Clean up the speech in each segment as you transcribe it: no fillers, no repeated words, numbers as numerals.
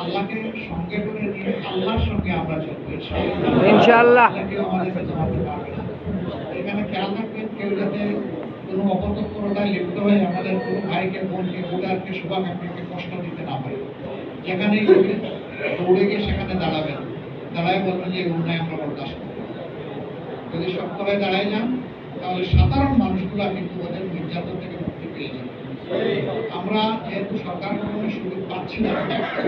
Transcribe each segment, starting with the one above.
আল্লাহকে সঙ্গে করে নিয়ে আল্লাহর সঙ্গে আমরা চলবো ইনশাআল্লাহ। আমাদেরকে জমাতে পারবে না। এখানে খেয়াল রাখবেন, কেউ যাতে কোনো অপতৎপরতায় লিপ্ত হয়ে আমাদের কোনো ভাইকে, বোনকে, বুড়ারকে, শুভাকাঙ্ক্ষীকে কষ্ট দিতে না পারে। যেখানেই গেবেন দৌড়ে গিয়ে সেখানে দাঁড়াবেন, দাঁড়ায় বলবেন যে অন্যায় আমরা বরদাস্ত করব। যদি শক্ত হয়ে দাঁড়ায় যান তাহলে সাধারণ মানুষগুলো কিন্তু ওদের নির্যাতন থেকে মুক্তি পেয়ে যাবে। আমরা যেহেতু সরকার কোনো সুযোগ পাচ্ছি না,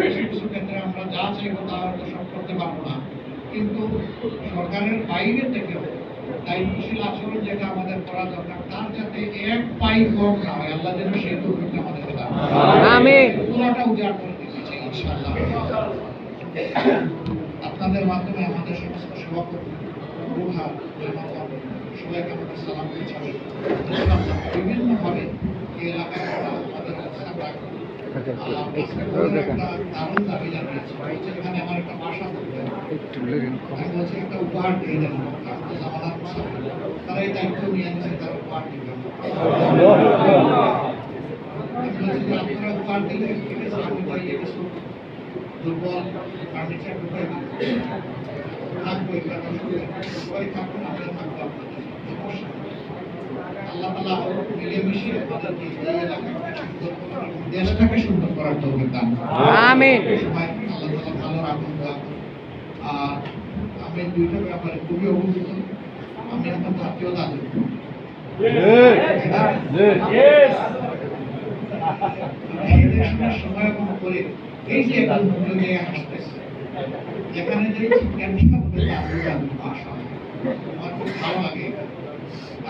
কিছু কিছু ক্ষেত্রে আমরা যা চাইবো তা হয়তো সব করতে পারবো না, কিন্তু সরকারের বাইরে থেকেও দায়িত্বশীল আচরণ যেটা আমাদের করা দরকার, তার যাতে এক পাই কম না হয়, আল্লাহ যেন সেই তৌফিক আমাদেরকে দান করেন। আমিন। পুরোটা উজাড় করে দিতে চাই ইনশাআল্লাহ। আপনাদের মাধ্যমে আমাদের সমস্ত সভাপতি, রুহা, জামাত, সবাইকে আমাদের সালাম পৌঁছাবে। বিভিন্নভাবে এই এলাকায় আমাদের অবস্থান রাখবে। দারুণ দাবি জানিয়েছে, এখানে আমার একটা বাসা করতে আমি বলছি একটা উপহার দিয়ে দেন, তারা এই দায়িত্ব নিয়ে নিচ্ছে, তারা উপহার দিবে। আপনারা উপহার দিলে ঠিক আছে, আমি চাইলে কিছু দুর্বল ফার্নিচার ঢুকাই থাকবো, সবাই থাকুন, আমরা থাকবো আপনাদের সমস্যা। আল্লাহ তাআলা মিলেমিশে আমাদেরকে এই এলাকাকে সুন্দর করার, দেশটাকে সুন্দর করার তৌফিক দান করুন। আমিন। সবাই আল্লাহ তাআলা ভালো রাখুন। আর আমি দুইটা ব্যাপারে খুবই অভিভূত। আমি এখন জাতীয় দাদু, সময় কম করে এই যে একজন মূল্য নিয়ে হাসতেছে, যেখানে যে আমার খুব ভালো লাগে।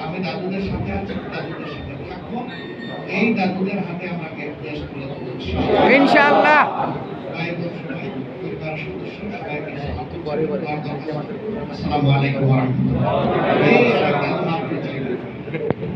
আমি দাদুদের সাথে আছি, দাদুদের সাথে থাকবো, এই দাদুদের হাতে আমাকে দেশ তুলে দেবো ইনশাআল্লাহ। পরিবার সদস্য সবাইকে আসসালামু আলাইকুম ওয়া রাহমাতুল্লাহ।